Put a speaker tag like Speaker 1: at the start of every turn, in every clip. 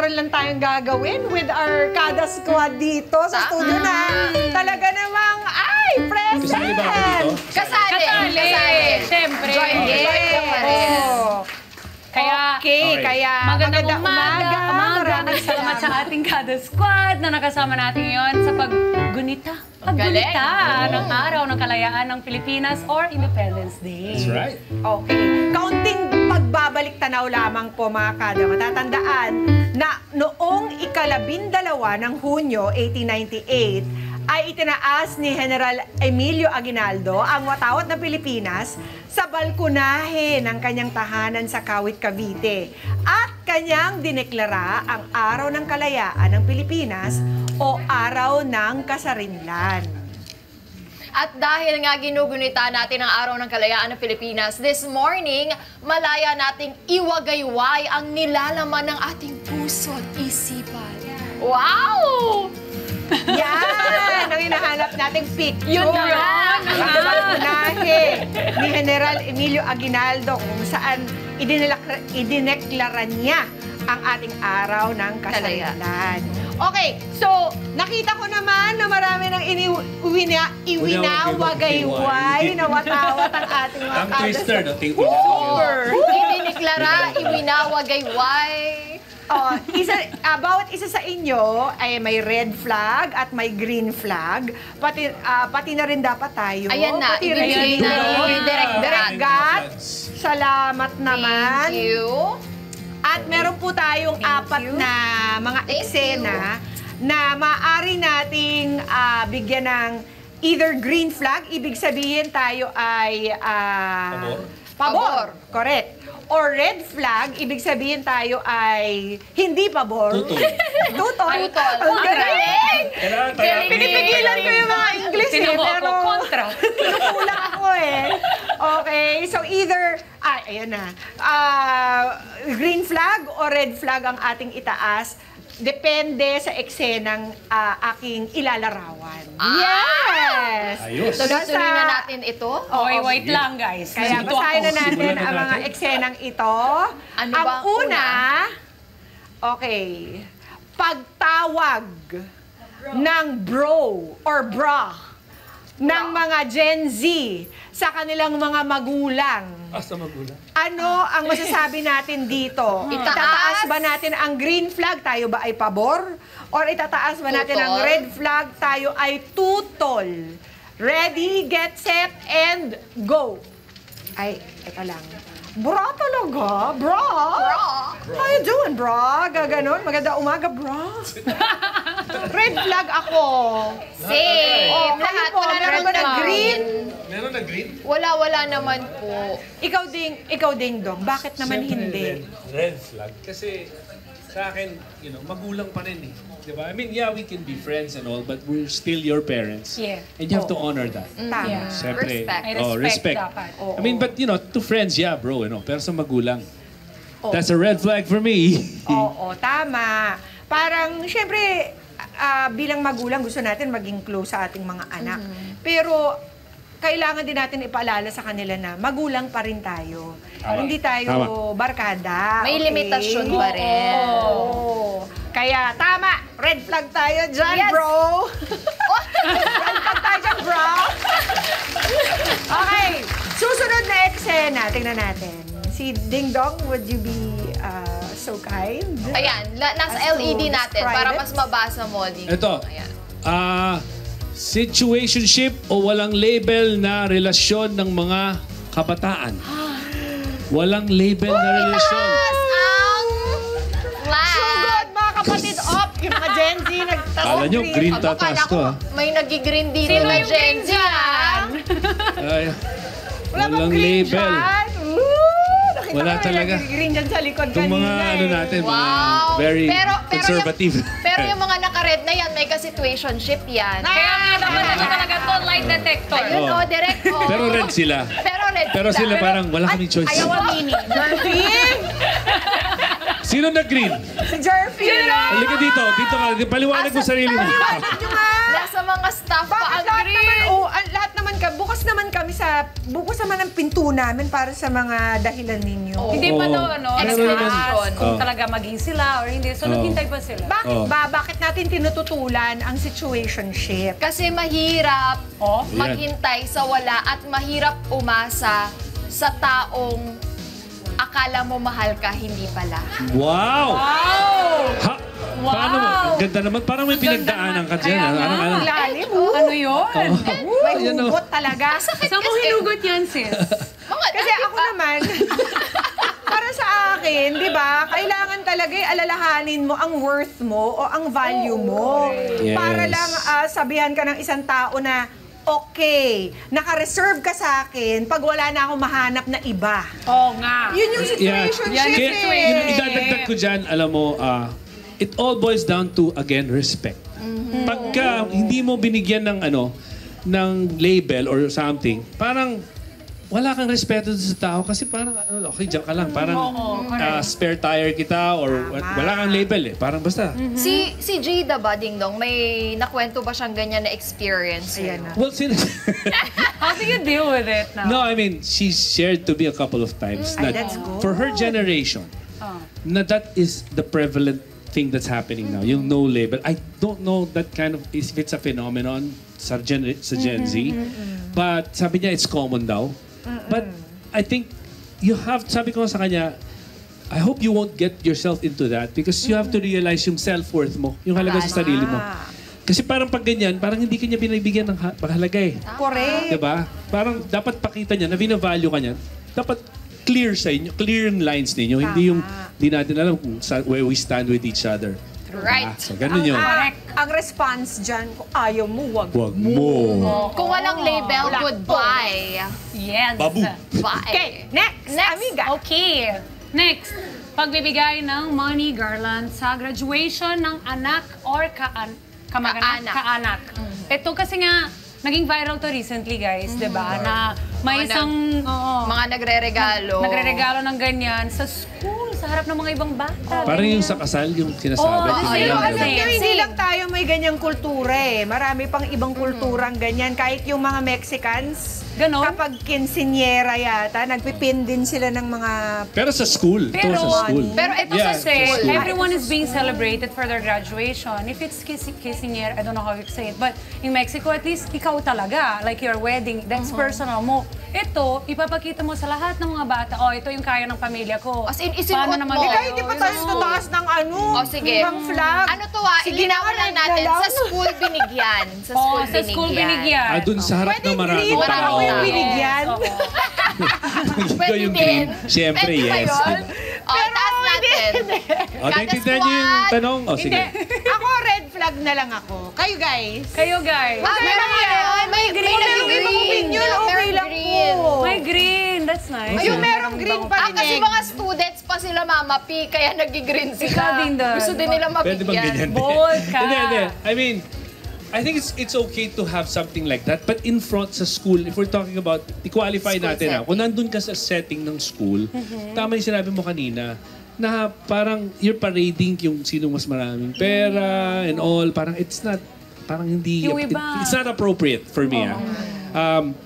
Speaker 1: meron lang tayong gagawin with our Kada Squad dito sa studio na talaga namang, ay, present!
Speaker 2: Kasali ba ako dito?
Speaker 3: Kasali.
Speaker 4: Siyempre.
Speaker 3: Join ka pa rin.
Speaker 4: Kaya,
Speaker 1: kaya
Speaker 4: magandang umaga.
Speaker 1: Maraming
Speaker 4: Salamat sa ating Kada Squad na nakasama natin ngayon sa paggunita ng Araw ng Kalayaan ng Pilipinas or Independence Day.
Speaker 2: That's right.
Speaker 1: Okay. Kaunting pagbabalik tanaw lamang po mga kada. Matatandaan na noong ika-12 ng Hunyo 1898 ay itinaas ni General Emilio Aguinaldo ang watawat ng Pilipinas sa balkonahe ng kanyang tahanan sa Kawit, Cavite. At kanyang dineklara ang Araw ng Kalayaan ng Pilipinas o Araw ng Kasarinlan.
Speaker 3: At dahil nga ginugunita natin ang Araw ng Kalayaan ng Pilipinas, this morning, malaya nating iwagayway ang nilalaman ng ating puso at isipan. Wow!
Speaker 1: Yan! Ang hinahanap nating picture.
Speaker 3: Yun na!
Speaker 1: Ang balkonahe ni General Emilio Aguinaldo kung saan idineklara niya ang ating Araw ng Kasarinlan. Okay, so nakita ko naman na marami ng iwinawagayway na watawat ang ating mga
Speaker 2: Ang twister, no?
Speaker 1: Super!
Speaker 3: Idineklara, iwinawagayway.
Speaker 1: Bawat isa sa inyo ay may red flag at may green flag. Pati na rin dapat tayo.
Speaker 3: Ayan na,
Speaker 1: Pati rin
Speaker 3: ibigay
Speaker 1: dito.
Speaker 3: na ni Direk
Speaker 1: Gat. Salamat naman.
Speaker 3: Thank you.
Speaker 1: At meron po tayong apat na mga eksena na maaari nating bigyan ng either green flag, ibig sabihin tayo ay pabor. Correct. Or red flag, ibig sabihin tayo ay hindi pabor.
Speaker 2: Tutol.
Speaker 1: Tutol.
Speaker 3: Tutol.
Speaker 1: Ang galing!
Speaker 2: Kailangan tayo.
Speaker 1: Pinipigilan ko yung mga English pero
Speaker 4: kontra.
Speaker 1: kinukulang ako Okay, so either, ayan na, green flag o red flag ang ating itaas. Depende sa eksenang aking ilalarawan. Yes!
Speaker 2: Ayos.
Speaker 3: Tuloy-tuloy na natin ito.
Speaker 4: Wait lang, guys.
Speaker 1: Kaya
Speaker 4: Nandito
Speaker 1: basahin na
Speaker 4: ako.
Speaker 1: natin
Speaker 2: Simulan na
Speaker 1: ang mga
Speaker 2: natin.
Speaker 1: eksenang ito.
Speaker 3: Ano
Speaker 1: Ang
Speaker 3: ba ang
Speaker 1: una, okay, pagtawag ng bro or bra ng mga Gen Z sa kanilang mga magulang.
Speaker 2: Asa magulang?
Speaker 1: Ano ang masasabi natin dito? Itataas ba natin ang green flag, tayo ba ay pabor? Or itataas ba natin ang
Speaker 3: Tutol?
Speaker 1: red flag, tayo ay tutol? Ready, get set, and go! Ay, ito lang. Bra talaga? Bra? How you doing, bra? Gaganon? Maganda umaga, bra? Red flag ako.
Speaker 3: Same.
Speaker 1: Oh, kayo
Speaker 3: Lahat
Speaker 1: po,
Speaker 3: wala
Speaker 1: meron
Speaker 3: naman
Speaker 1: ba na
Speaker 3: flag.
Speaker 1: green?
Speaker 2: Meron na green?
Speaker 3: Wala naman po.
Speaker 1: Ikaw ding dong. Bakit naman hindi?
Speaker 2: Red flag. Kasi sa akin, magulang pa rin eh. Diba? I mean, yeah, we can be friends and all, but we're still your parents.
Speaker 4: Yeah.
Speaker 2: And you have to honor that.
Speaker 1: Tama.
Speaker 4: Yeah.
Speaker 2: Siyempre.
Speaker 3: Respect.
Speaker 4: May
Speaker 2: Oh,
Speaker 4: respect
Speaker 2: respect.
Speaker 4: dapat.
Speaker 2: I mean, but to friends, yeah, bro, pero sa magulang. That's a red flag for me.
Speaker 1: Oo, tama. Parang, syempre, bilang magulang, gusto natin maging close sa ating mga anak. Pero, kailangan din natin ipaalala sa kanila na magulang pa rin tayo.
Speaker 2: Tama.
Speaker 1: Hindi tayo
Speaker 2: Tama.
Speaker 1: barkada.
Speaker 3: May limitasyon pa rin.
Speaker 1: Oo. Kaya, tama. Red flag tayo dyan,
Speaker 3: Yes.
Speaker 1: bro. Red flag tayo dyan, bro. Okay. Susunod na eksena. Tingnan natin. Si Ding Dong, would you be so kind?
Speaker 3: Ayan, nasa
Speaker 1: As to
Speaker 3: LED natin
Speaker 1: describe
Speaker 3: para
Speaker 1: it?
Speaker 3: mas mabasa mo.
Speaker 2: Ito.
Speaker 3: Ayan.
Speaker 2: Situationship o walang label na relasyon ng mga kabataan. Walang label na relasyon.
Speaker 3: Ang flag.
Speaker 1: Sugod, mga kapatid. Op, yung mga Gen Z nagtaas.
Speaker 2: Kala nyo, green
Speaker 3: Aba,
Speaker 2: tataas
Speaker 3: kala
Speaker 2: to,
Speaker 3: ko,
Speaker 2: ah.
Speaker 3: may nagigreen dito
Speaker 4: Sino
Speaker 3: na
Speaker 4: yung
Speaker 3: Gen
Speaker 4: green
Speaker 3: Z, ah.
Speaker 2: Ay,
Speaker 1: Wala bang
Speaker 2: walang
Speaker 1: green
Speaker 2: label.
Speaker 1: dyan? Nakita
Speaker 2: Wala
Speaker 1: ko
Speaker 2: talaga.
Speaker 1: Green dyan sa likod
Speaker 2: Itong
Speaker 1: kanina
Speaker 2: mga natin,
Speaker 3: Wow.
Speaker 2: mga very conservative.
Speaker 3: Pero yung mga naka-red na yan, may ka-situationship yan.
Speaker 4: Kaya nga dapat na talaga to, light detector.
Speaker 3: Ayun,
Speaker 2: Oh.
Speaker 3: direct, oh.
Speaker 2: Pero red sila.
Speaker 3: Pero red
Speaker 2: Pero sila parang wala kaming choice.
Speaker 1: Ayaw aminin. Girlfriend!
Speaker 2: Sino nag-green?
Speaker 1: Si Jerfy.
Speaker 2: Halika dito. Dito ka. Paliwanag mo sarili mo.
Speaker 1: Paliwanag nyo nga.
Speaker 3: Nasa mga staff pa
Speaker 1: Bakit
Speaker 3: ang
Speaker 1: lahat naman,
Speaker 3: green.
Speaker 1: lahat naman bukas naman kami bukas naman ang pinto namin para sa mga dahilan ninyo.
Speaker 3: Oo.
Speaker 4: Hindi pa
Speaker 2: Oo.
Speaker 4: daw,
Speaker 3: Explanation.
Speaker 4: kung
Speaker 2: Oo.
Speaker 4: talaga maging sila or hindi. So,
Speaker 2: Oo.
Speaker 4: naghintay pa sila.
Speaker 1: Bakit
Speaker 2: Oh.
Speaker 1: ba? Bakit natin tinututulan ang situationship?
Speaker 3: Kasi mahirap
Speaker 4: Oh?
Speaker 3: maghintay sa wala at mahirap umasa sa taong akala mo mahal ka, hindi pala.
Speaker 2: Wow! Ha?
Speaker 4: Wow!
Speaker 2: Paano mo? Ang ganda naman. Parang may pinagdaanan ka dyan.
Speaker 4: Kaya
Speaker 2: ah.
Speaker 4: nga.
Speaker 2: Ano?
Speaker 1: Lalim.
Speaker 4: Ano yun?
Speaker 1: May
Speaker 2: Ayan, oh.
Speaker 1: hugot talaga.
Speaker 4: Saan mo hinugot yan, sis?
Speaker 1: Kasi ako naman, para sa akin, di ba, kailangan talaga alalahanin mo ang worth mo o ang value mo.
Speaker 2: Yes.
Speaker 1: Para lang sabihan ka ng isang tao na, okay, naka-reserve ka sa akin pag wala na akong mahanap na iba.
Speaker 4: Oo nga.
Speaker 1: Yun yung situationship
Speaker 2: Kaya,
Speaker 1: eh.
Speaker 2: yun, idadagdag ko dyan, alam mo, it all boils down to, again, respect. Pagka hindi mo binigyan ng ng label or something, parang wala kang respeto sa tao kasi parang, okay, dyan ka lang. Parang spare tire kita or wala kang label eh. Parang basta.
Speaker 3: Si Jada ba, Ding Dong, may nakwento ba siyang ganyan na experience?
Speaker 1: Ayan na.
Speaker 2: Well,
Speaker 4: How do you deal with it now?
Speaker 2: no, I mean, she's shared to me a couple of times
Speaker 1: Ay,
Speaker 2: that
Speaker 1: that's good.
Speaker 2: for her generation,
Speaker 4: Oh.
Speaker 2: na that is the prevalent thing that's happening now, yung no label. I don't know that kind of, if it's a phenomenon sa Gen Z, but sabi niya it's common daw. But I think you have, sabi ko sa kanya, I hope you won't get yourself into that because you have to realize yung self-worth mo, yung halaga sa sarili mo. Kasi parang pag ganyan, parang hindi kanya binibigyan ng halaga eh.
Speaker 1: Correct.
Speaker 2: Diba? Parang dapat pakita niya na binavalue ka niya. Dapat clear sa inyo, clear yung lines ninyo. Hindi yung, hindi natin alam kung where we stand with each other.
Speaker 3: Right.
Speaker 2: So, ganun yun.
Speaker 1: Ang response dyan, kung ayaw mo, wag
Speaker 2: Huwag mo.
Speaker 3: Kung walang label, goodbye.
Speaker 4: Yes.
Speaker 2: Babu.
Speaker 3: Bye.
Speaker 1: Okay, next, amiga.
Speaker 4: Okay. Next, pagbibigay ng money garland sa graduation ng anak or kamag-anak.
Speaker 3: Kaanak.
Speaker 4: Ito kasi nga, naging viral to recently, guys, di ba? Na may
Speaker 3: Mga
Speaker 4: isang...
Speaker 3: Mga nagre-regalo.
Speaker 4: Nagre-regalo ng ganyan sa school, sa harap ng mga ibang bata.
Speaker 2: Parang yung sa kasal, yung sinasabi.
Speaker 4: Oo,
Speaker 2: Tingnan
Speaker 4: kasi
Speaker 2: lang,
Speaker 1: Alam
Speaker 2: diba?
Speaker 1: nyo, hindi lang tayo may ganyang kultura eh. Marami pang ibang kulturang ganyan. Kahit yung mga Mexicans,
Speaker 4: Ganon?
Speaker 1: kapag quinceañera yata, nagpipin din sila ng mga...
Speaker 2: Pero sa school.
Speaker 4: Pero-
Speaker 2: Ito sa school.
Speaker 3: Pero ito
Speaker 2: Yeah,
Speaker 3: sa
Speaker 4: Kasi
Speaker 3: school.
Speaker 4: everyone is being celebrated for their graduation. If it's quinceañera, I don't know how you say it, but in Mexico, at least ikaw talaga, like your wedding, that's personal mo. Ito, ipapakita mo sa lahat ng mga bata, oh, ito yung kaya ng pamilya ko.
Speaker 3: As in, isinuot
Speaker 4: Paano naman
Speaker 3: mo.
Speaker 4: tayo?
Speaker 1: Kahit di pa tayo tataas ng
Speaker 3: O sige.
Speaker 1: ng flag.
Speaker 3: Ano to ilinawan lang natin.
Speaker 1: galaw.
Speaker 3: Sa school binigyan. Sa
Speaker 4: Oh,
Speaker 3: school
Speaker 4: sa school binigyan.
Speaker 2: Dun sa harap
Speaker 1: Pwede
Speaker 2: ng maraming
Speaker 1: green,
Speaker 3: Maraming
Speaker 1: ako yung
Speaker 3: tao.
Speaker 1: binigyan.
Speaker 4: Oo.
Speaker 2: Ikaw yung green. Siyempre,
Speaker 3: Pwede ba
Speaker 2: yes.
Speaker 3: yun? O, taas natin.
Speaker 2: O, naintindihan niyo yung
Speaker 3: squad.
Speaker 2: tanong? O, sige.
Speaker 1: Ako, red flag na lang ako. Kayo guys.
Speaker 4: Kayo, guys.
Speaker 3: May green.
Speaker 1: Kung may ibang opinion, okay lang po.
Speaker 4: May green. That's nice.
Speaker 1: Yung merong green pa rin
Speaker 3: Kasi mga students pa sila, Mama P, kaya nag-green sila.
Speaker 4: Ikaw din doon.
Speaker 3: Gusto din nila
Speaker 2: Pwede bang ganyan?
Speaker 3: mabigyan.
Speaker 4: Bold ka.
Speaker 2: Hindi. I mean, I think it's okay to have something like that. But in front sa school, if we're talking about, i-qualify
Speaker 3: School
Speaker 2: natin
Speaker 3: setting.
Speaker 2: kung nandun ka sa setting ng school, tama yung sinabi mo kanina, na parang you're parading yung sino mas maraming pera and all. Parang parang hindi,
Speaker 4: Yung iba.
Speaker 2: it's not appropriate for me.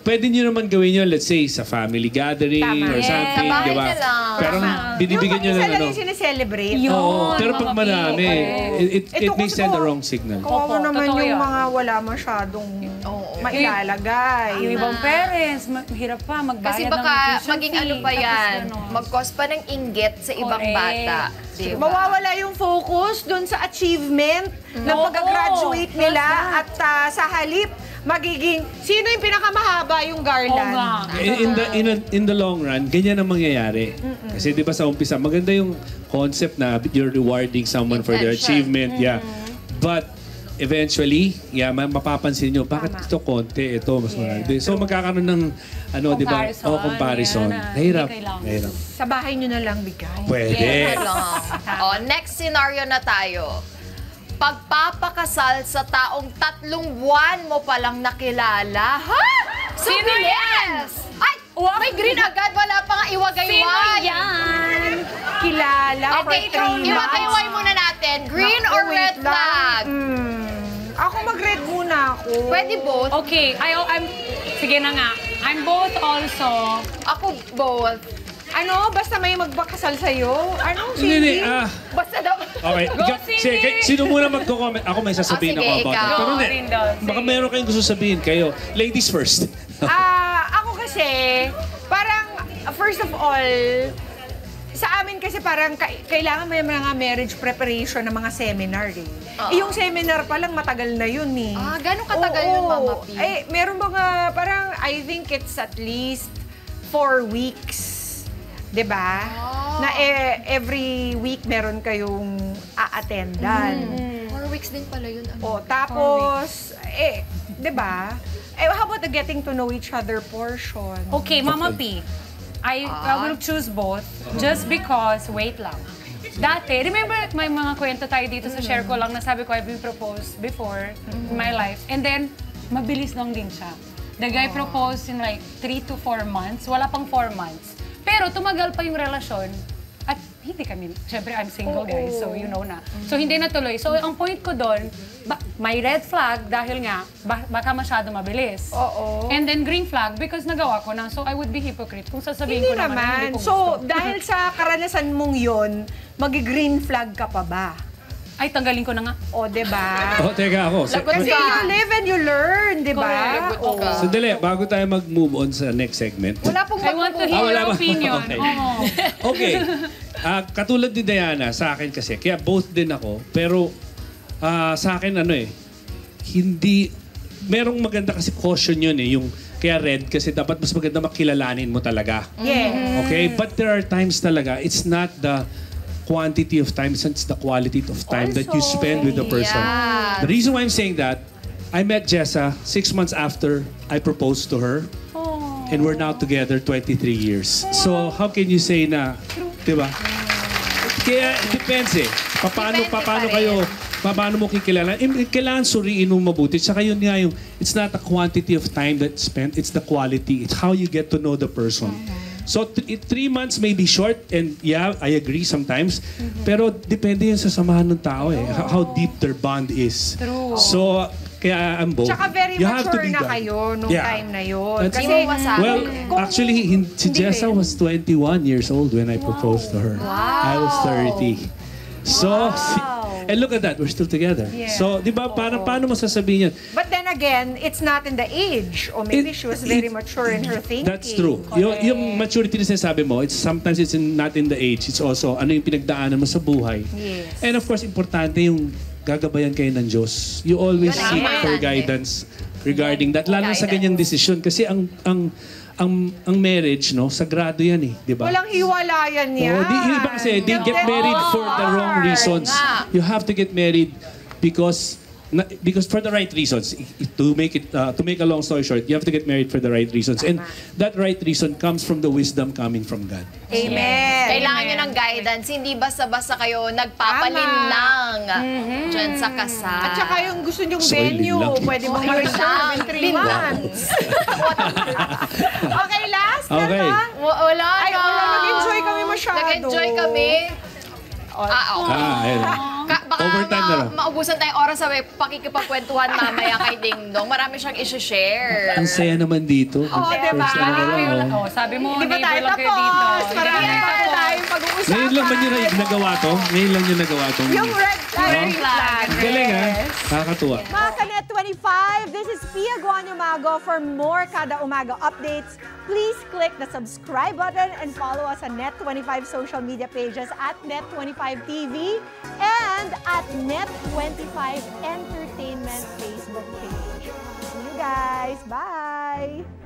Speaker 2: Pwede nyo naman gawin yun, let's say, sa family gathering
Speaker 1: Tama.
Speaker 2: or
Speaker 1: Yes.
Speaker 2: something,
Speaker 3: Sa bahay
Speaker 2: di ba?
Speaker 3: na lang.
Speaker 2: Pero binibigyan nyo
Speaker 1: yung
Speaker 2: ng
Speaker 1: isa lang
Speaker 2: ano.
Speaker 1: yung sineselebrate.
Speaker 4: Yun,
Speaker 2: Oo, pero pag
Speaker 4: mga
Speaker 2: marami,
Speaker 4: correct.
Speaker 2: it may
Speaker 1: kasi
Speaker 2: send the
Speaker 1: kawa-
Speaker 2: wrong signal.
Speaker 1: Kawawa
Speaker 4: Opo,
Speaker 1: naman
Speaker 4: totoo
Speaker 1: yung
Speaker 4: yan.
Speaker 1: mga wala masyadong
Speaker 3: Oo.
Speaker 1: mailalagay.
Speaker 4: Yung ibang parents, mahirap pa magbayad
Speaker 3: Kasi
Speaker 4: ng
Speaker 3: baka
Speaker 4: tuition
Speaker 3: maging
Speaker 4: fee.
Speaker 3: ano pa
Speaker 4: Tapos
Speaker 3: yan,
Speaker 4: ganon.
Speaker 3: mag-cause pa ng inggit sa ibang
Speaker 4: Correct.
Speaker 3: bata. Diba?
Speaker 1: Mawawala yung focus dun sa achievement ng
Speaker 4: Oo,
Speaker 1: pag-graduate nila
Speaker 4: plus
Speaker 1: at sa halip, magiging, sino yung pinakamahaba yung
Speaker 4: Oo
Speaker 1: garland?
Speaker 4: nga.
Speaker 2: In the long run, ganyan ang mangyayari. Kasi 'di ba sa umpisa, maganda yung concept na you're rewarding someone for their
Speaker 3: Intention.
Speaker 2: achievement, yeah. But eventually, mapapansin nyo, bakit ito konti, ito mas marami. So magkakaroon ng di ba?
Speaker 4: Comparison.
Speaker 2: Comparison.
Speaker 4: Yan na.
Speaker 2: Nahirap.
Speaker 4: Hindi kailangan.
Speaker 2: Nahirap.
Speaker 1: Sa bahay nyo na lang bigay.
Speaker 2: Pwede.
Speaker 3: Next scenario na tayo. Pagpapakasal sa taong 3 buwan mo palang nakilala. Ha? So
Speaker 4: Sino
Speaker 3: bilis! Ay!
Speaker 4: Wow.
Speaker 3: May green agad. Wala pa nga
Speaker 4: Sino
Speaker 3: iwagayway.
Speaker 4: yan?
Speaker 1: kilala
Speaker 3: Okay,
Speaker 1: for 3 months.
Speaker 3: iwagayway muna natin. Green
Speaker 1: Naku,
Speaker 3: or
Speaker 1: wait
Speaker 3: red
Speaker 1: lang.
Speaker 3: flag?
Speaker 1: Ako mag-red muna ako.
Speaker 3: Pwede both.
Speaker 4: Okay, sige na nga. I'm both also.
Speaker 3: Ako both.
Speaker 1: Ano? Basta may magpakasal sa'yo? Ano,
Speaker 2: Hindi,
Speaker 1: Cindy?
Speaker 3: Basta daw.
Speaker 2: Okay.
Speaker 4: Go, Cindy!
Speaker 2: Sige, sino muna magko-comment? Ako may sasabihin
Speaker 3: sige,
Speaker 2: ako about
Speaker 3: ikaw.
Speaker 2: it. Pero
Speaker 4: Go,
Speaker 2: hindi.
Speaker 4: Rindon.
Speaker 2: Baka
Speaker 4: Sige.
Speaker 2: meron kayong gusto sabihin kayo. Ladies first.
Speaker 1: Ako kasi, parang, first of all, sa amin kasi parang kailangan may mga marriage preparation ng mga seminar eh. Yung seminar pa lang matagal na yun eh.
Speaker 3: Gano'ng katagal yun, Mama P?
Speaker 1: Meron mga, parang, I think it's at least 4 weeks. 'Di ba? Na every week meron kayong a-attendan.
Speaker 3: 4 weeks din pala yun.
Speaker 1: Tapos, 'di ba? How about the getting to know each other portion?
Speaker 4: Okay, Mama P. I will choose both just because, wait lang. Dati, remember may mga kwento tayo dito sa share ko lang na sabi ko I've been proposed before in my life. And then, mabilis lang din siya. The guy proposed in like 3 to 4 months. Wala pang 4 months. Pero tumagal pa yung relasyon at hindi kami, syempre I'm single guys, so you know na. So hindi natuloy. So ang point ko doon, may red flag dahil nga baka masyado mabilis.
Speaker 1: Oo.
Speaker 4: And then green flag because nagawa ko na. So I would be hypocrite kung sasabihin
Speaker 1: Hindi
Speaker 4: ko naman na
Speaker 1: naman.
Speaker 4: hindi ko
Speaker 1: So,
Speaker 4: gusto.
Speaker 1: dahil sa karanasan mong yon, mag-green flag ka pa ba?
Speaker 4: Ay, tanggalin ko na nga.
Speaker 1: O, 'di ba?
Speaker 2: Oh, teka ako.
Speaker 3: Lagot
Speaker 1: Kasi
Speaker 3: ka.
Speaker 1: you live and you learn, 'di ba?
Speaker 3: Correct, lagot ka.
Speaker 2: Sandali, bago tayo mag-move on sa next segment.
Speaker 1: Wala pong
Speaker 4: I want to hear
Speaker 2: wala
Speaker 4: your
Speaker 2: ba?
Speaker 4: opinion.
Speaker 2: Okay.
Speaker 4: Oo.
Speaker 2: Okay. Katulad ni Diana, sa akin kasi, kaya both din ako, pero sa akin hindi, merong maganda kasi caution yun yung kaya red kasi dapat mas maganda makilalanin mo talaga.
Speaker 1: Yeah.
Speaker 2: Okay? But there are times talaga, it's not the quantity of time, it's the quality of time that you spend with the person.
Speaker 3: Yes.
Speaker 2: The reason why I'm saying that, I met Jessa 6 months after I proposed to her. And we're now together 23 years. So how can you say na, di ba? Kaya depends
Speaker 3: Depende pa
Speaker 2: paano mo kikilala? Kailangan suriin mo mabuti. Tsaka yun nga it's not the quantity of time that's spent, it's the quality. It's how you get to know the person. So 3 months may be short and yeah, I agree sometimes. Pero depende yun sa samahan ng tao how deep their bond is.
Speaker 4: True.
Speaker 2: So kaya I'm both.
Speaker 1: Tsaka very
Speaker 2: You have to
Speaker 1: mature
Speaker 2: be
Speaker 1: na
Speaker 2: God.
Speaker 1: kayo nung
Speaker 2: Yeah.
Speaker 1: time na yun.
Speaker 2: That's-
Speaker 1: Kasi,
Speaker 3: Hindi mo masabi.
Speaker 2: Well,
Speaker 1: Kung-
Speaker 2: actually, si
Speaker 1: hindi
Speaker 2: Jessa
Speaker 1: rin.
Speaker 2: was 21 years old when I proposed to her. I was 30. So, and look at that, we're still together. So, di ba, paano mo sasabihin yan?
Speaker 1: But then again, it's not in the age. Or maybe she was very mature in her thinking.
Speaker 2: That's true. Yung maturity na sinasabi mo, sometimes it's not in the age. It's also ano yung pinagdaanan mo sa buhay.
Speaker 1: Yes.
Speaker 2: And of course, importante yung gagabayan kayo ng Diyos. You always
Speaker 3: Yun ang
Speaker 2: seek for
Speaker 3: importante.
Speaker 2: guidance regarding that. Lalo sa
Speaker 3: Guidance.
Speaker 2: ganyang desisyon. Kasi ang marriage, no, sagrado yan di ba?
Speaker 1: Walang hiwalayan yan.
Speaker 2: Yung iba kasi, they get married for the wrong reasons.
Speaker 3: Nga.
Speaker 2: You have to get married because for the right reasons. To make a long story short, you have to get married for the right reasons. And that right reason comes from the wisdom coming from God.
Speaker 1: Amen.
Speaker 3: Kailangan nyo ng guidance. Hindi basta-basta kayo nagpapalinlang dyan sa kasal.
Speaker 1: At saka yung gusto nyong
Speaker 2: So,
Speaker 1: venue,
Speaker 2: linlang.
Speaker 1: pwede mong ma-reserve in 3 months. Okay, last na
Speaker 2: Okay.
Speaker 1: ba?
Speaker 3: Wala
Speaker 1: Ay,
Speaker 3: na.
Speaker 1: wala, nag-enjoy kami masyado.
Speaker 3: Nag-enjoy kami. Okay.
Speaker 2: Ayun.
Speaker 3: Baka
Speaker 2: Overtime na lang.
Speaker 3: maubusan tayong oras sa pakikipagkwentuhan mamaya kay Ding Dong. Marami siyang isi-share.
Speaker 2: Ang saya naman dito.
Speaker 1: diba?
Speaker 2: First ano na lang,
Speaker 4: Oh, sabi mo,
Speaker 1: Hindi ba tayo
Speaker 4: neighbor lang kayo dito.
Speaker 1: tapos?
Speaker 4: Hindi
Speaker 1: Marami
Speaker 4: tayo
Speaker 1: pa
Speaker 4: tapos.
Speaker 1: tayong pag-uusapan.
Speaker 2: Ngayon lang ba nyo nagawa to? Ngayon lang nyo nagawa to?
Speaker 1: Yung red flag.
Speaker 4: flag.
Speaker 2: Galing Nakakatuwa.
Speaker 1: Mga Kanet 25, this is Pia Guanyo Mago. For more Kada Umaga updates, please click the subscribe button and follow us on Net25 social media pages at Net25TV and at Net25 Entertainment Facebook page. See you guys. Bye!